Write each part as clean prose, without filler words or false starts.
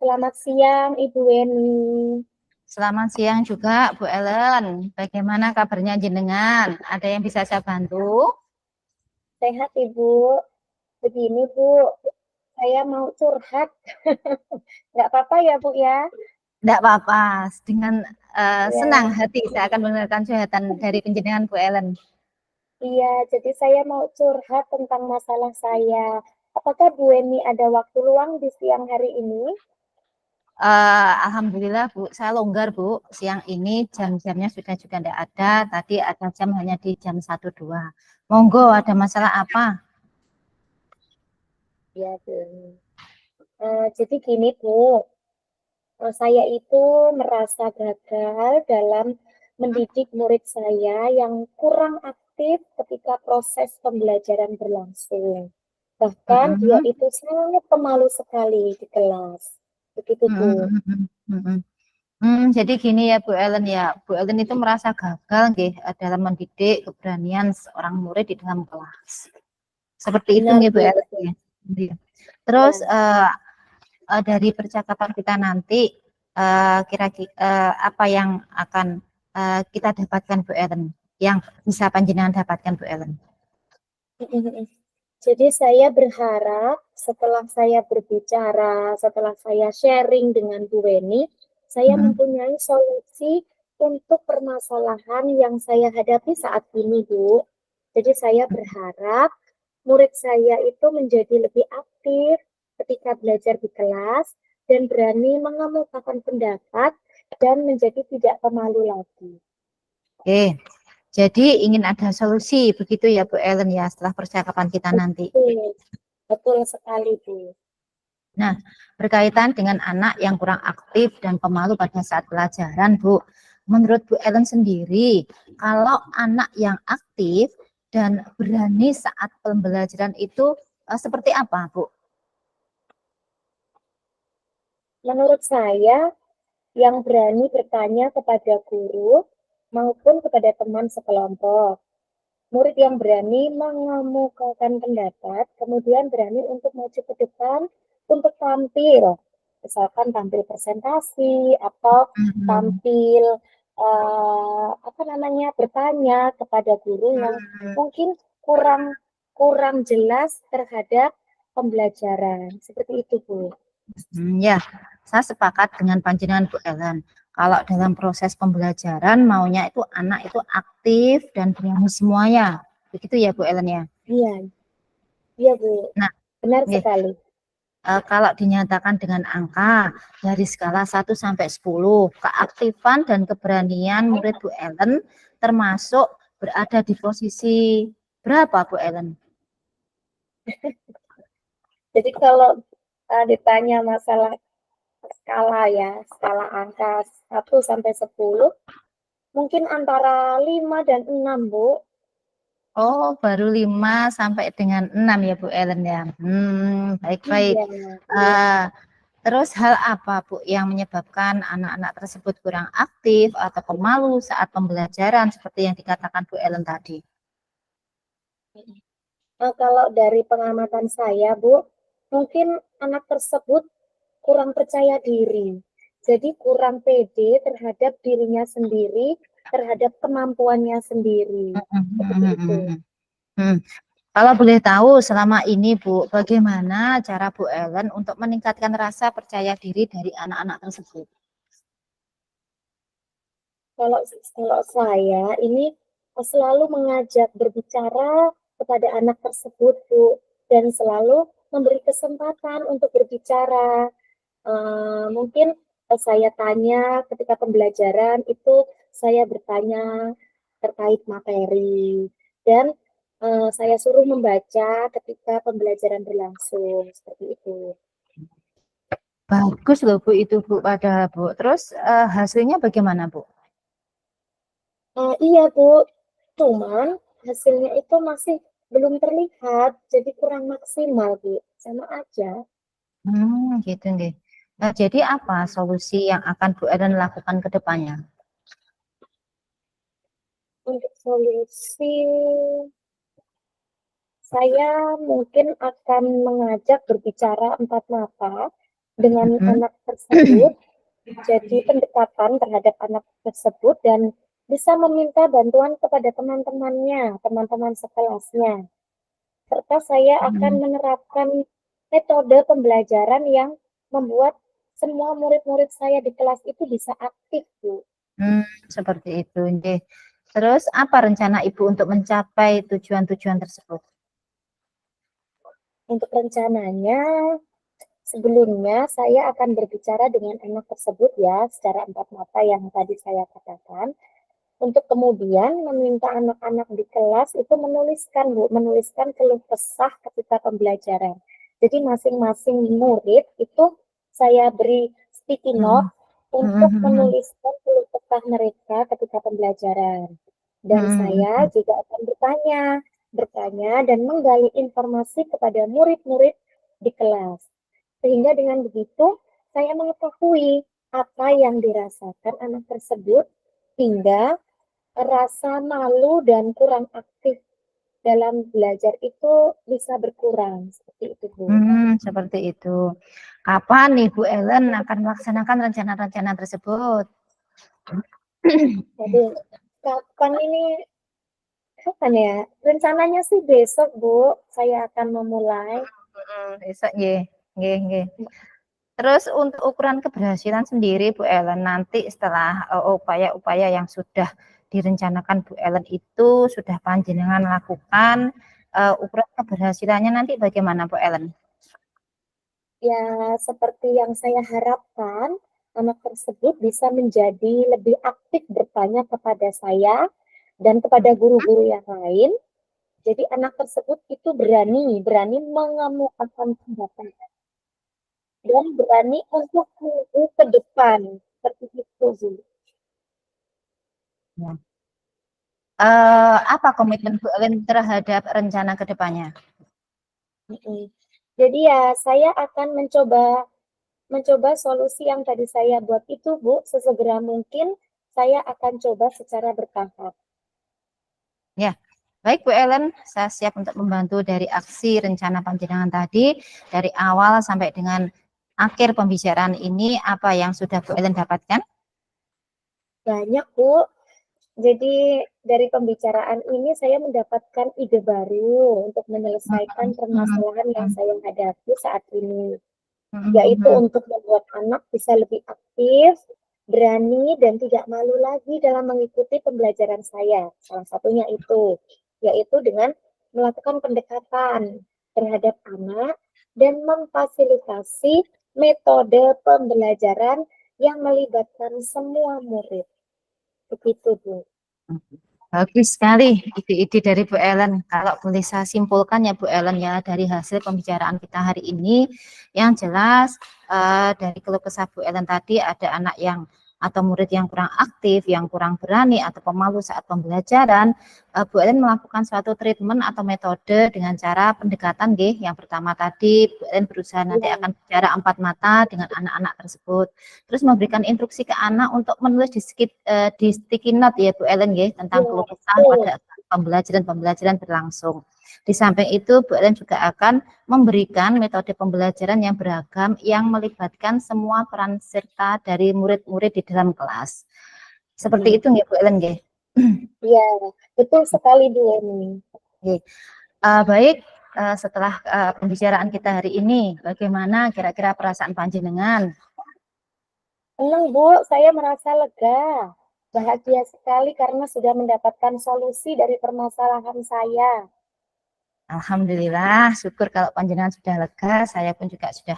Selamat siang, Ibu Weni. Selamat siang juga Bu Ellen. Bagaimana kabarnya jenengan? Ada yang bisa saya bantu? Sehat, Ibu. Begini, Bu, saya mau curhat. Nggak apa-apa ya, Bu, ya? Tidak apa-apa. Dengan senang Ya, hati saya akan mendengarkan curhatan dari penjenengan Bu Ellen. iya. Jadi saya mau curhat tentang masalah saya. Apakah Bu Weni ada waktu luang di siang hari ini? Alhamdulillah Bu, saya longgar Bu. Siang ini jam-jamnya sudah juga tidak ada. Tadi ada jam hanya di jam 1-2. Monggo, ada masalah apa? Ya, Bu. Jadi gini, Bu. Saya itu merasa gagal dalam mendidik murid saya yang kurang aktif ketika proses pembelajaran berlangsung. Bahkan dia Mm-mm. itu sangat pemalu sekali di kelas. Begitu, Bu. Mm-mm. Mm-mm. Jadi gini ya Bu Ellen ya, Bu Ellen itu merasa gagal nggih, dalam mendidik keberanian seorang murid di dalam kelas. Seperti itu Benar, nggih Bu Bu. Ellen Betul. ya. Iya. Terus Ya. dari percakapan kita nanti kira-kira apa yang akan kita dapatkan Bu Ellen, yang bisa panjenengan dapatkan Bu Ellen. Jadi saya berharap setelah saya berbicara, setelah saya sharing dengan Bu Weni, saya Mm-mm. mempunyai solusi untuk permasalahan yang saya hadapi saat ini, Bu. Jadi saya berharap murid saya itu menjadi lebih aktif ketika belajar di kelas dan berani mengemukakan pendapat dan menjadi tidak pemalu lagi. Oke. Jadi ingin ada solusi begitu ya Bu Ellen ya setelah percakapan kita nanti. Betul, betul sekali, Bu. Nah, berkaitan dengan anak yang kurang aktif dan pemalu pada saat pelajaran, Bu. Menurut Bu Ellen sendiri, kalau anak yang aktif dan berani saat pembelajaran itu seperti apa, Bu? Menurut saya, yang berani bertanya kepada guru maupun kepada teman sekelompok. Murid yang berani mengemukakan pendapat, kemudian berani untuk maju ke depan untuk tampil. Misalkan tampil presentasi atau Hmm. tampil apa namanya bertanya kepada guru yang Hmm. mungkin kurang kurang jelas terhadap pembelajaran. Seperti itu, Bu. Ya, saya sepakat dengan panjenengan Bu Ellen. Kalau dalam proses pembelajaran maunya itu anak itu aktif dan berani semuanya. Begitu ya Bu Ellen ya. Iya, iya, Bu. Nah, Benar nih, sekali. kalau dinyatakan dengan angka dari skala 1 sampai 10, keaktifan dan keberanian murid Bu Ellen termasuk berada di posisi berapa Bu Ellen? Jadi kalau ditanya masalah skala ya, skala angka 1 sampai 10, mungkin antara 5 dan 6, Bu. Oh, baru 5 sampai dengan 6 ya Bu Ellen ya. Baik-baik. Iya. Terus hal apa Bu yang menyebabkan anak-anak tersebut kurang aktif atau pemalu saat pembelajaran seperti yang dikatakan Bu Ellen tadi? Kalau dari pengamatan saya, Bu, mungkin anak tersebut kurang percaya diri. Jadi kurang pede terhadap dirinya sendiri, terhadap kemampuannya sendiri. Seperti itu. Hmm. Kalau boleh tahu selama ini Bu, bagaimana cara Bu Ellen untuk meningkatkan rasa percaya diri dari anak-anak tersebut? Kalau kalau saya ini selalu mengajak berbicara kepada anak tersebut, Bu, dan selalu memberi kesempatan untuk berbicara. Mungkin saya tanya ketika pembelajaran itu saya bertanya terkait materi dan saya suruh membaca ketika pembelajaran berlangsung seperti itu. Bagus loh Bu itu Bu pada Bu. Terus hasilnya bagaimana Bu? Iya, Bu, cuman hasilnya itu masih belum terlihat, jadi kurang maksimal, Bu. Sama aja. Gitu nggih. Nah, jadi apa solusi yang akan Bu Ellen lakukan ke depannya? Untuk solusi, saya mungkin akan mengajak berbicara empat mata dengan anak tersebut, jadi pendekatan terhadap anak tersebut dan bisa meminta bantuan kepada teman-temannya, teman-teman sekelasnya. Serta saya akan menerapkan metode pembelajaran yang membuat semua murid-murid saya di kelas itu bisa aktif, Bu. Seperti itu. Terus apa rencana Ibu untuk mencapai tujuan-tujuan tersebut? Untuk rencananya, sebelumnya saya akan berbicara dengan anak tersebut ya, secara empat mata yang tadi saya katakan. Untuk kemudian meminta anak-anak di kelas itu menuliskan, Bu, menuliskan keluh kesah ketika pembelajaran. Jadi masing-masing murid itu saya beri sticky note untuk menuliskan keluh kesah mereka ketika pembelajaran. Dan saya juga akan bertanya dan menggali informasi kepada murid-murid di kelas. Sehingga dengan begitu saya mengetahui apa yang dirasakan anak tersebut hingga rasa malu dan kurang aktif dalam belajar itu bisa berkurang. Seperti itu, Bu. Seperti itu. Kapan nih Bu Ellen akan melaksanakan rencana-rencana tersebut? Jadi, kapan ini? Kapan ya? Rencananya sih besok, Bu. Saya akan memulai. Besok, nggih. Terus untuk ukuran keberhasilan sendiri Bu Ellen, nanti setelah upaya-upaya yang sudah direncanakan Bu Ellen itu sudah panjenengan lakukan, ukuran keberhasilannya nanti bagaimana Bu Ellen? Ya, seperti yang saya harapkan, anak tersebut bisa menjadi lebih aktif bertanya kepada saya dan kepada guru-guru yang lain. Jadi anak tersebut itu berani mengemukakan pendapat dan berani untuk maju ke depan. Seperti itu, Bu. Ya. Apa komitmen Bu Ellen terhadap rencana ke depannya? Jadi ya, saya akan mencoba solusi yang tadi saya buat itu, Bu. Sesegera mungkin saya akan coba secara bertahap. Ya, baik Bu Ellen, saya siap untuk membantu dari aksi rencana panjenengan tadi, dari awal sampai dengan akhir pembicaraan ini, apa yang sudah Bu Ellen dapatkan? Banyak, Bu. Jadi dari pembicaraan ini saya mendapatkan ide baru untuk menyelesaikan permasalahan yang saya hadapi saat ini, yaitu untuk membuat anak bisa lebih aktif, berani, dan tidak malu lagi dalam mengikuti pembelajaran saya. Salah satunya itu, yaitu dengan melakukan pendekatan terhadap anak dan memfasilitasi metode pembelajaran yang melibatkan semua murid. Begitu, Bu. Bagus sekali ide-ide dari Bu Ellen. Kalau boleh saya simpulkan ya Bu Ellen ya, dari hasil pembicaraan kita hari ini, yang jelas dari keluh kesah Bu Ellen tadi ada anak yang atau murid yang kurang aktif, yang kurang berani atau pemalu saat pembelajaran. Bu Ellen melakukan suatu treatment atau metode dengan cara pendekatan, nggih. Yang pertama tadi Bu Ellen berusaha nanti akan bicara empat mata dengan anak-anak tersebut. Terus memberikan instruksi ke anak untuk menulis di sticky note ya Bu Ellen, nggih, tentang keluh kesah pada pembelajaran berlangsung. Di samping itu, Bu Ellen juga akan memberikan metode pembelajaran yang beragam yang melibatkan semua peran serta dari murid-murid di dalam kelas. Seperti itu nggih Bu Ellen, nggih? Iya, betul sekali Bu Eni. Baik, setelah pembicaraan kita hari ini, bagaimana kira-kira perasaan panjenengan? Senang Bu, saya merasa lega. Bahagia sekali karena sudah mendapatkan solusi dari permasalahan saya. Alhamdulillah, syukur kalau panjenengan sudah lega, saya pun juga sudah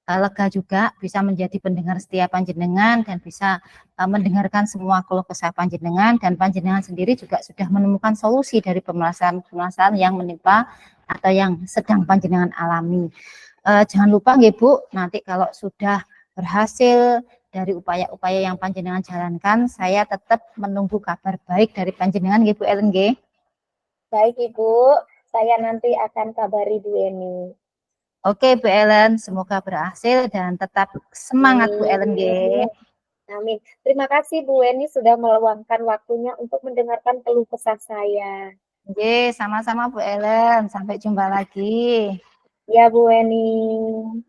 lega juga bisa menjadi pendengar setia panjenengan dan bisa mendengarkan semua keluh kesah panjenengan, dan panjenengan sendiri juga sudah menemukan solusi dari permasalahan yang menimpa atau yang sedang panjenengan alami. Jangan lupa nggih Bu, nanti kalau sudah berhasil dari upaya-upaya yang panjenengan jalankan, saya tetap menunggu kabar baik dari panjenengan nggih Bu Ellen, nggih. Baik Ibu, saya nanti akan kabari Bu Eni. Oke Bu Ellen, semoga berhasil dan tetap semangat Bu Ellen, nggih. Amin. Terima kasih Bu Eni sudah meluangkan waktunya untuk mendengarkan keluh kesah saya. Nggih, sama-sama Bu Ellen. Sampai jumpa lagi. Ya Bu Eni.